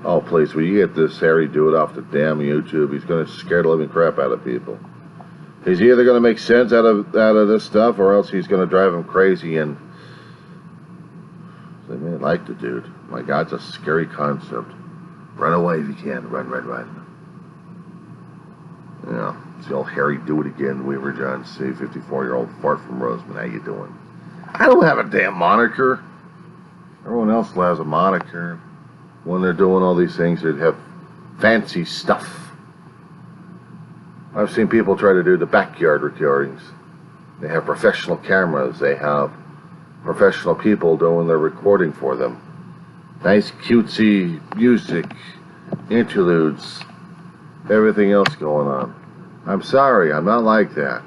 Oh, please, will you get this Harry do it off the damn YouTube? He's going to scare the living crap out of people. He's either going to make sense out of this stuff, or else he's going to drive him crazy. And I mean, I like the dude. My God, it's a scary concept. Run away if you can. Run. Yeah, it's the old Harry do it again. Weaver John C. 54-year-old fart from Roseman. How you doing? I don't have a damn moniker. Everyone else has a moniker. When they're doing all these things, they have fancy stuff. I've seen people try to do the backyard recordings. They have professional cameras. They have professional people doing their recording for them. Nice cutesy music, interludes, everything else going on. I'm sorry, I'm not like that.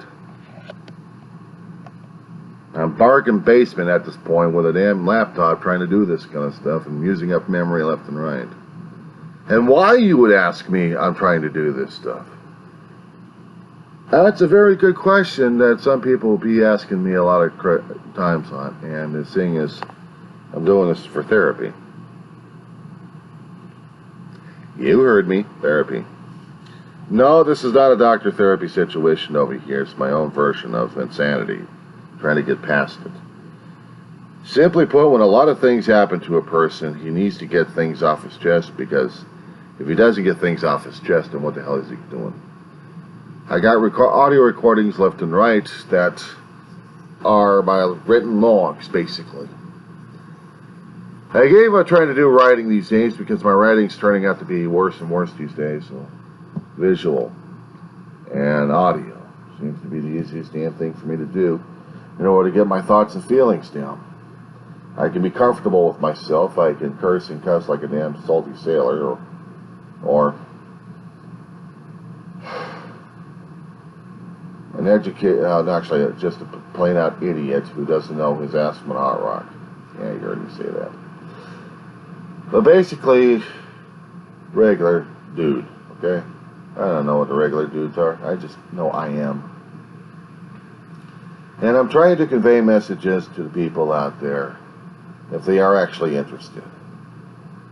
I'm bargain basement at this point with a damn laptop trying to do this kind of stuff and using up memory left and right. And why, you would ask me, I'm trying to do this stuff? That's a very good question that some people will be asking me a lot of times on. And the thing is, I'm doing this for therapy. You heard me, therapy. No, this is not a doctor therapy situation over here. It's my own version of insanity. Trying to get past it. Simply put, when a lot of things happen to a person, he needs to get things off his chest, because if he doesn't get things off his chest, then what the hell is he doing? I got audio recordings left and right that are my written logs, basically. I gave up trying to do writing these days because my writing's turning out to be worse and worse these days. So visual and audio seems to be the easiest damn thing for me to do in order to get my thoughts and feelings down. I can be comfortable with myself. I can curse and cuss like a damn salty sailor, or an actually just a plain out idiot who doesn't know his ass from a hot rock. Yeah, you heard me say that. But basically, regular dude, okay? I don't know what the regular dudes are. I just know I am. And I'm trying to convey messages to the people out there, if they are actually interested.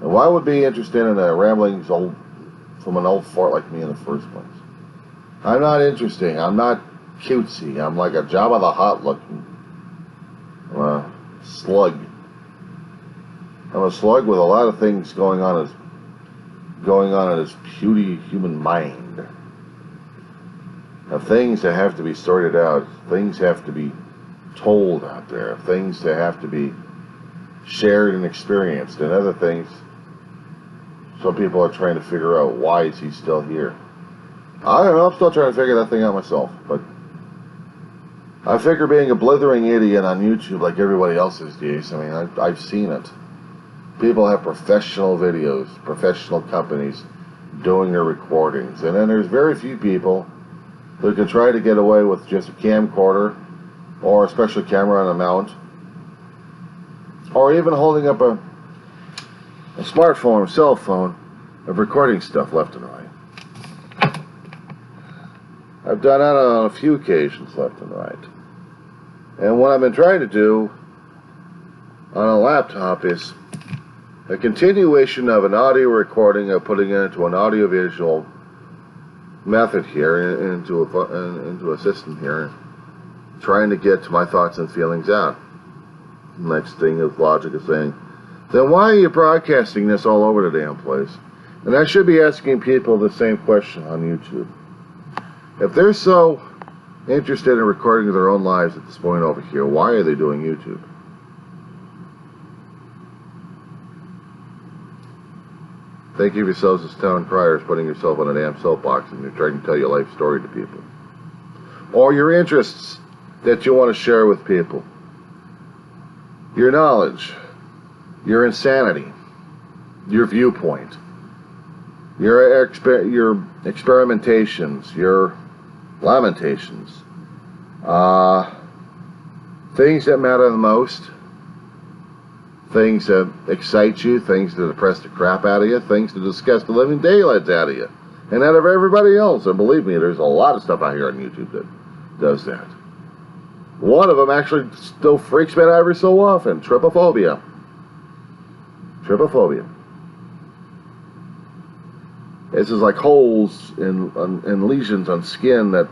And why would be interested in a rambling from an old fart like me in the first place? I'm not interesting. I'm not cutesy. I'm like a Jabba the Hutt looking slug. I'm a slug with a lot of things going on in his puny human mind. Of things that have to be sorted out, things have to be told out there, things that have to be shared and experienced, and other things some people are trying to figure out, why is he still here? I don't know, I'm still trying to figure that thing out myself, but I figure being a blithering idiot on YouTube like everybody else these days, I mean, I've seen it. People have professional videos, professional companies doing their recordings, and then there's very few people who can try to get away with just a camcorder or a special camera on a mount, or even holding up a smartphone or cell phone of recording stuff left and right. I've done that on a few occasions left and right. And what I've been trying to do on a laptop is a continuation of an audio recording of putting it into an audiovisual method here, into a system here, trying to get to my thoughts and feelings out. Next thing is logic is saying, then why are you broadcasting this all over the damn place? And I should be asking people the same question on YouTube. If they're so interested in recording their own lives at this point over here, why are they doing YouTube? Think of yourselves as town criers, putting yourself on a damn soapbox and you're trying to tell your life story to people. Or your interests that you want to share with people. Your knowledge, your insanity, your viewpoint, your experimentations, your lamentations, things that matter the most, things that excite you, things that depress the crap out of you, things that disgust the living daylights out of you, and out of everybody else. And believe me, there's a lot of stuff out here on YouTube that does that. One of them actually still freaks me out every so often. Trypophobia. Trypophobia. It's just like holes and lesions on skin that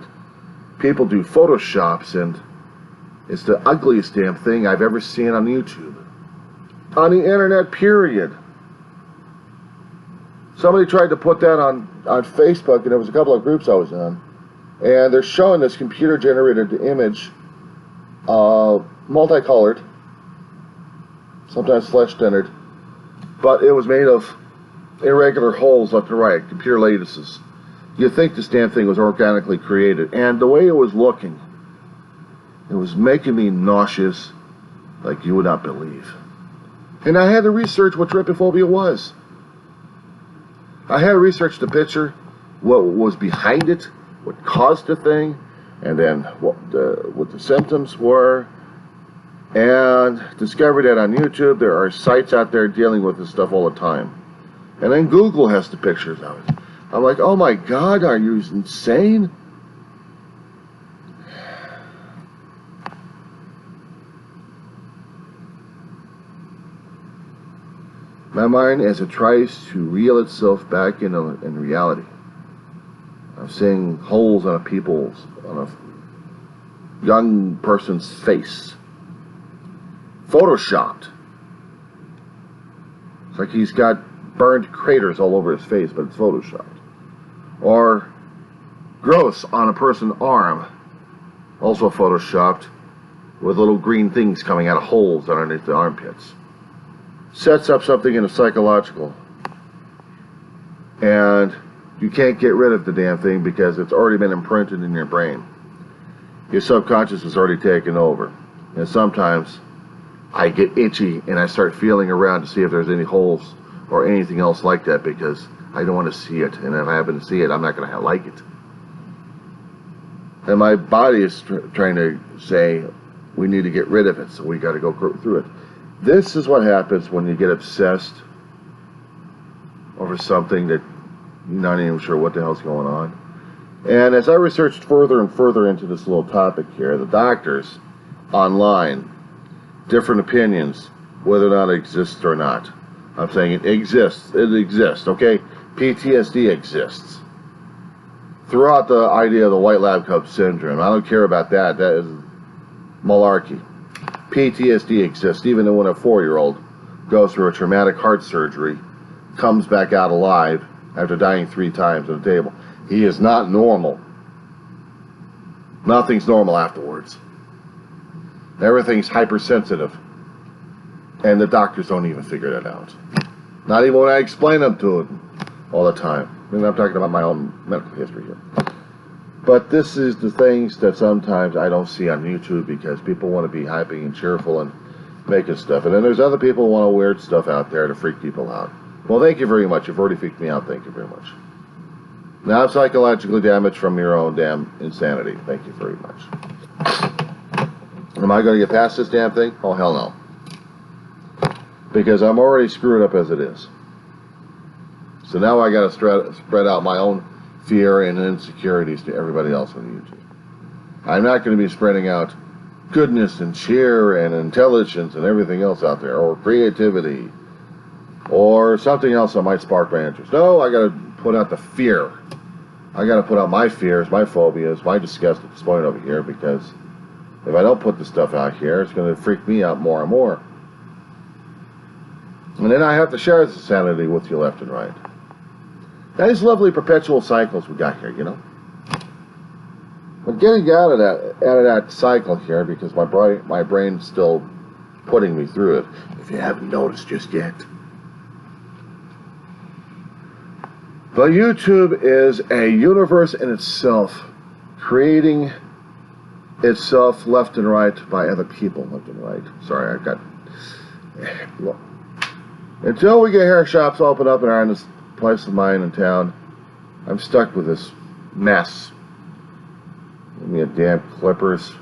people do photoshops, and it's the ugliest damn thing I've ever seen on YouTube. On the internet, period. Somebody tried to put that on Facebook, and there was a couple of groups I was on, and they're showing this computer-generated image, multicolored, sometimes flesh-tinted, but it was made of irregular holes left and right, computer lattices. You'd think this damn thing was organically created, and the way it was looking, it was making me nauseous like you would not believe. And I had to research what trypophobia was. I had to research the picture, what was behind it, what caused the thing, and then what the symptoms were, and discovered that on YouTube there are sites out there dealing with this stuff all the time. And then Google has the pictures of it. I'm like, oh my God, are you insane? My mind, as it tries to reel itself back in reality, I'm seeing holes on a young person's face, photoshopped. It's like he's got burned craters all over his face, but it's photoshopped. Or growths on a person's arm, also photoshopped, with little green things coming out of holes underneath the armpits. Sets up something in a psychological, and you can't get rid of the damn thing because it's already been imprinted in your brain. Your subconscious has already taken over. And sometimes I get itchy and I start feeling around to see if there's any holes or anything else like that, because I don't want to see it, and if I happen to see it, I'm not going to like it. And my body is trying to say, we need to get rid of it, so we got to go through it. This is what happens when you get obsessed over something that you're not even sure what the hell's going on. And as I researched further and further into this little topic here, the doctors online, different opinions, whether or not it exists or not. I'm saying it exists, okay? PTSD exists. Throughout the idea of the white lab coat syndrome, I don't care about that, that is malarkey. PTSD exists, even when a 4-year-old goes through a traumatic heart surgery, comes back out alive after dying 3 times at a table. He is not normal. Nothing's normal afterwards. Everything's hypersensitive. And the doctors don't even figure that out. Not even when I explain them to them all the time. And I'm talking about my own medical history here. But this is the things that sometimes I don't see on YouTube because people want to be happy and cheerful and making stuff. And then there's other people who want to weird stuff out there to freak people out. Well, thank you very much. You've already freaked me out. Thank you very much. Now I'm psychologically damaged from your own damn insanity. Thank you very much. Am I going to get past this damn thing? Oh, hell no. Because I'm already screwed up as it is. So now I got to spread out my own fear and insecurities to everybody else on YouTube. I'm not going to be spreading out goodness and cheer and intelligence and everything else out there, or creativity, or something else that might spark my interest. No, I got to put out the fear. I got to put out my fears, my phobias, my disgust at this point over here, because if I don't put the stuff out here, it's going to freak me out more and more. And then I have to share this insanity with you left and right. These lovely perpetual cycles we got here, you know. But getting out of that cycle here, because my brain's still putting me through it, if you haven't noticed just yet. But YouTube is a universe in itself, creating itself left and right by other people left and right. Sorry, I got... Look. Until we get hair shops open up in this place of mine in town, I'm stuck with this mess. Give me a damn clippers.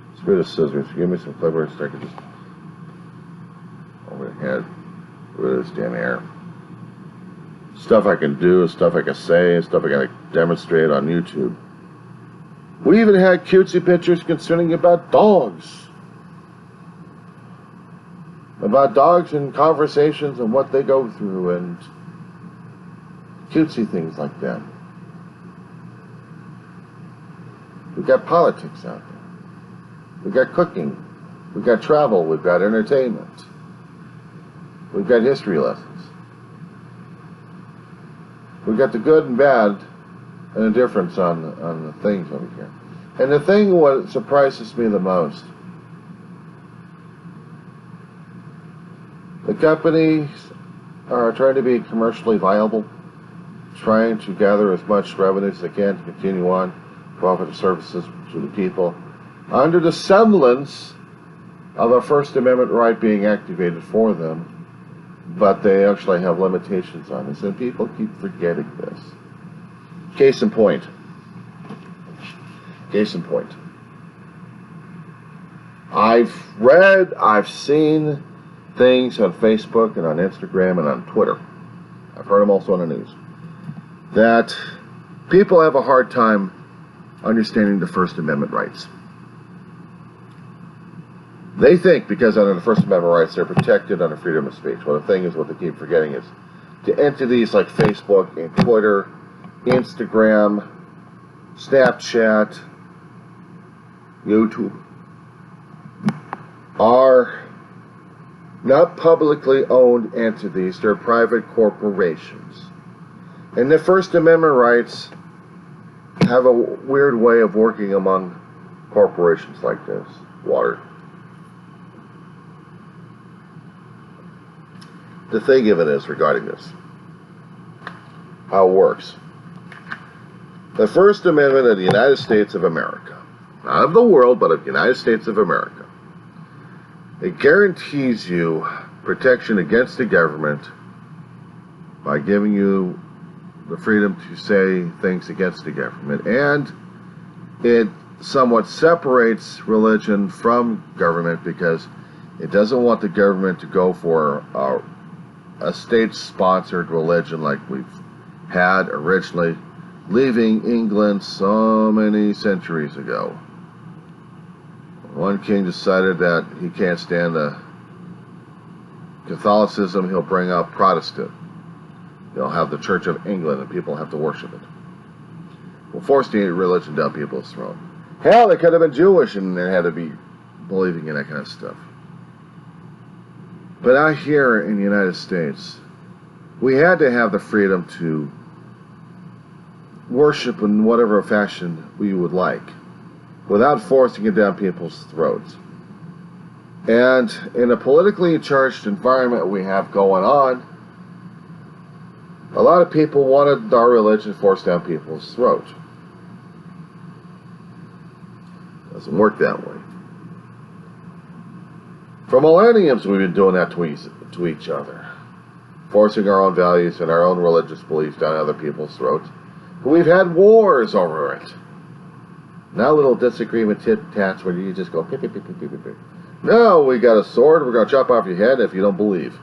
Let's get a scissors. Give me some clippers so I can just over the head. Rid of this damn hair. Stuff I can do, stuff I can say, stuff I gotta demonstrate on YouTube. We even had cutesy pictures concerning about dogs. About dogs and conversations and what they go through, and cutesy things like that. We've got politics out there. We've got cooking. We've got travel. We've got entertainment. We've got history lessons. We've got the good and bad and the difference on the things over here. And the thing what surprises me the most, the companies are trying to be commercially viable, trying to gather as much revenue as they can to continue on, offer the services to the people, under the semblance of a First Amendment right being activated for them, but they actually have limitations on this, and people keep forgetting this. Case in point. I've seen things on Facebook and on Instagram and on Twitter. I've heard them also on the news. That people have a hard time understanding the First Amendment rights. They think because under the First Amendment rights they're protected under freedom of speech. Well, the thing is, what they keep forgetting is to entities like Facebook and Twitter, Instagram, Snapchat, YouTube are not publicly owned entities, they're private corporations. And the First Amendment rights have a weird way of working among corporations like this. Water. The thing of it is regarding this, how it works. The First Amendment of the United States of America, not of the world, but of the United States of America, it guarantees you protection against the government by giving you the freedom to say things against the government, and it somewhat separates religion from government because it doesn't want the government to go for a state-sponsored religion like we've had originally, leaving England so many centuries ago. One king decided that he can't stand the Catholicism, he'll bring out Protestant. They'll have the Church of England and people have to worship it. We'll force the religion down people's throat. Hell, they could have been Jewish and they had to be believing in that kind of stuff. But out here in the United States, we had to have the freedom to worship in whatever fashion we would like, without forcing it down people's throats. And in a politically charged environment we have going on, a lot of people wanted our religion forced down people's throats. Doesn't work that way. For millenniums we've been doing that to each other, forcing our own values and our own religious beliefs down other people's throats. We've had wars over it. Not a little disagreement tit-tats where you just go pip, pip, pip, pip, pip, pip. No, we got a sword, we're going to chop off your head if you don't believe.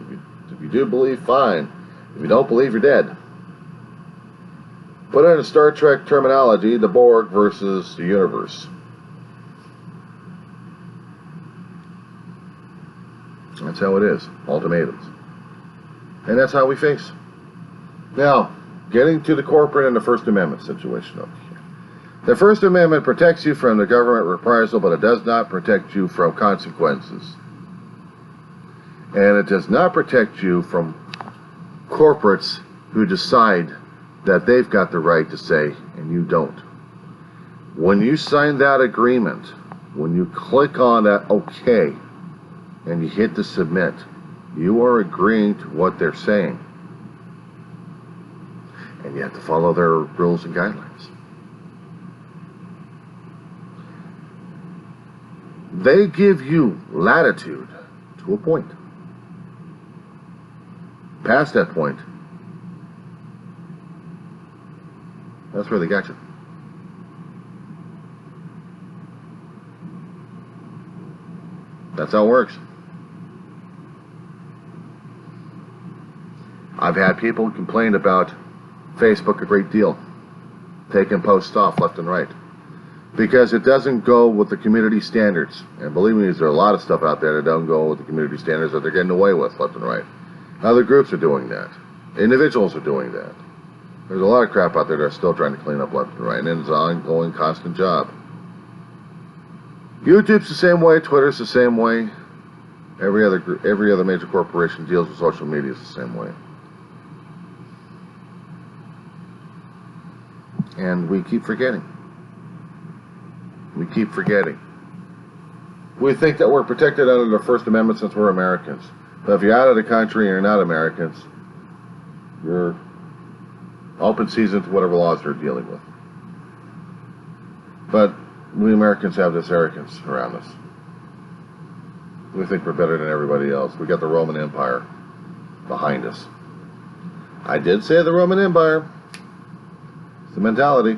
If you do believe, fine. If you don't believe, you're dead. Put in Star Trek terminology, the Borg versus the universe. That's how it is. Ultimatums. And that's how we face. Now, getting to the corporate and the First Amendment situation over here. The First Amendment protects you from the government reprisal, but it does not protect you from consequences. And it does not protect you from corporates who decide that they've got the right to say, and you don't. When you sign that agreement, when you click on that OK, and you hit the submit, you are agreeing to what they're saying. And you have to follow their rules and guidelines. They give you latitude to a point. Past that point, that's where they got you. That's how it works. I've had people complain about Facebook a great deal, taking posts off left and right, because it doesn't go with the community standards. And believe me, there's a lot of stuff out there that don't go with the community standards that they're getting away with left and right. Other groups are doing that. Individuals are doing that. There's a lot of crap out there that are still trying to clean up left and right, and it's an ongoing, constant job. YouTube's the same way, Twitter's the same way. Every other major corporation deals with social media the same way. And we keep forgetting. We keep forgetting. We think that we're protected under the First Amendment since we're Americans. But if you're out of the country and you're not Americans, you're open season to whatever laws they're dealing with. But we Americans have this arrogance around us. We think we're better than everybody else. We got the Roman Empire behind us. I did say the Roman Empire. It's the mentality.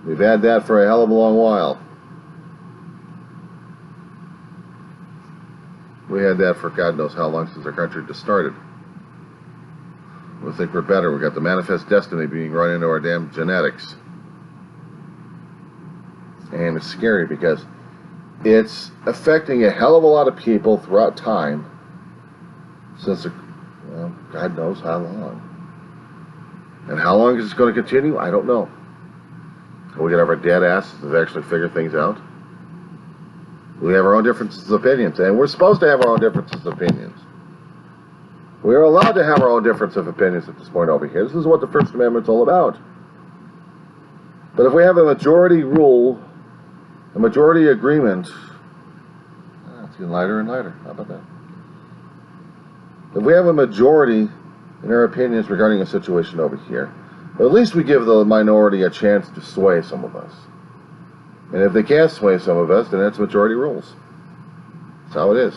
We've had that for a hell of a long while. We had that for God knows how long since our country just started. We think we're better. We got the manifest destiny being run into our damn genetics. And it's scary because it's affecting a hell of a lot of people throughout time since, God knows how long. And how long is this going to continue? I don't know. We can have our dead asses to actually figure things out. We have our own differences of opinions, and we're supposed to have our own differences of opinions. We're allowed to have our own difference of opinions at this point over here. This is what the First Amendment's all about. But if we have a majority rule, a majority agreement, it's getting lighter and lighter. How about that? If we have a majority in our opinions regarding a situation over here, at least we give the minority a chance to sway some of us. And if they can't sway some of us, then that's majority rules. That's how it is.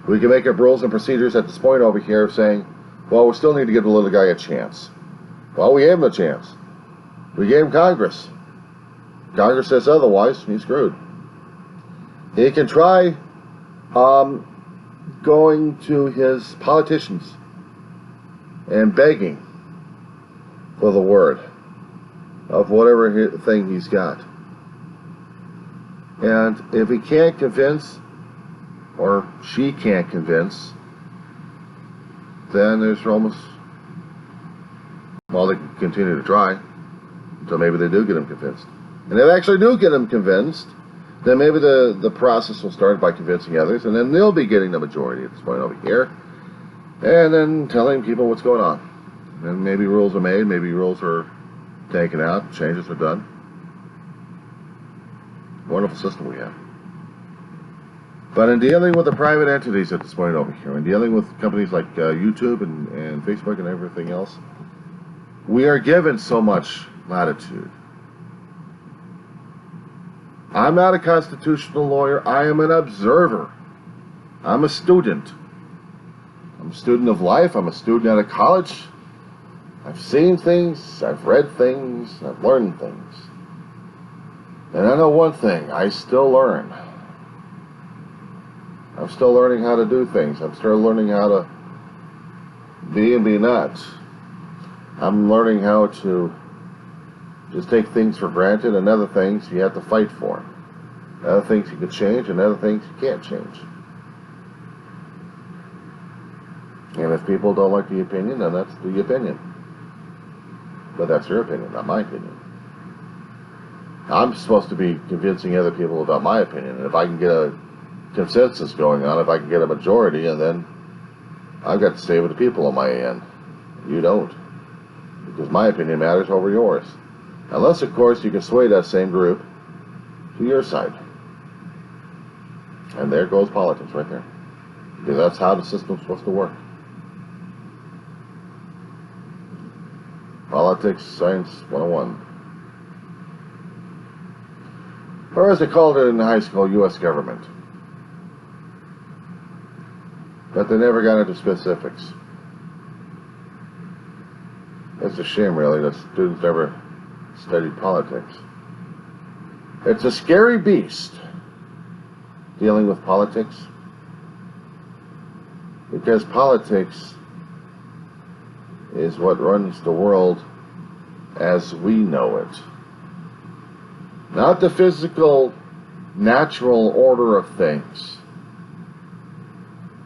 We can make up rules and procedures at this point over here saying, well, we still need to give the little guy a chance. Well, we gave him a chance. We gave him Congress. Congress says otherwise, he's screwed. He can try going to his politicians and begging for the word of whatever thing he's got. And if he can't convince, or she can't convince, then there's almost, well, they can continue to try until maybe they do get him convinced. And if they actually do get him convinced, then maybe the process will start by convincing others, and then they'll be getting the majority at this point over here, and then telling people what's going on. And maybe rules are made, maybe rules are taken out, changes are done. Wonderful system we have. But in dealing with the private entities at this point over here, and dealing with companies like YouTube and Facebook and everything else, we are given so much latitude. I'm not a constitutional lawyer. I am an observer. I'm a student. I'm a student of life. I'm a student out of college. I've seen things. I've read things. I've learned things. And I know one thing. I still learn. I'm still learning how to do things. I'm still learning how to be and be not. I'm learning how to just take things for granted, and other things you have to fight for. Other things you can change, and other things you can't change. And if people don't like the opinion, then that's the opinion. But that's your opinion, not my opinion. I'm supposed to be convincing other people about my opinion, and if I can get a consensus going on, if I can get a majority, and then I've got to stay with the people on my end. You don't. Because my opinion matters over yours. Unless, of course, you can sway that same group to your side. And there goes politics right there. Because that's how the system's supposed to work. Politics, Science 101. Or as they called it in high school, U.S. government. But they never got into specifics. It's a shame, really, that students never studied politics. It's a scary beast, dealing with politics, because politics is what runs the world as we know it. Not the physical, natural order of things.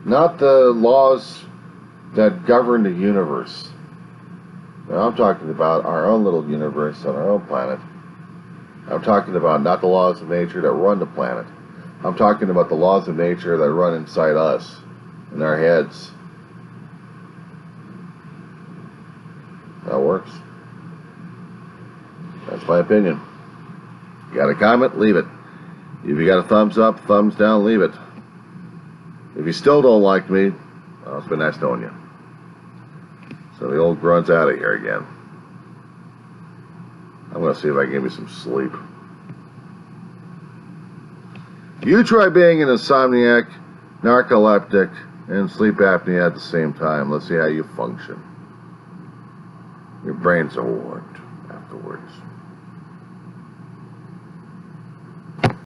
Not the laws that govern the universe. Now, I'm talking about our own little universe on our own planet. I'm talking about not the laws of nature that run the planet. I'm talking about the laws of nature that run inside us, in our heads. That works. That's my opinion. You got a comment? Leave it. If you got a thumbs up, thumbs down, leave it. If you still don't like me, well, it's been nice knowing you. So the old grunt's out of here again. I'm going to see if I can give me some sleep. You try being an insomniac, narcoleptic, and sleep apnea at the same time. Let's see how you function. Your brain's a whore.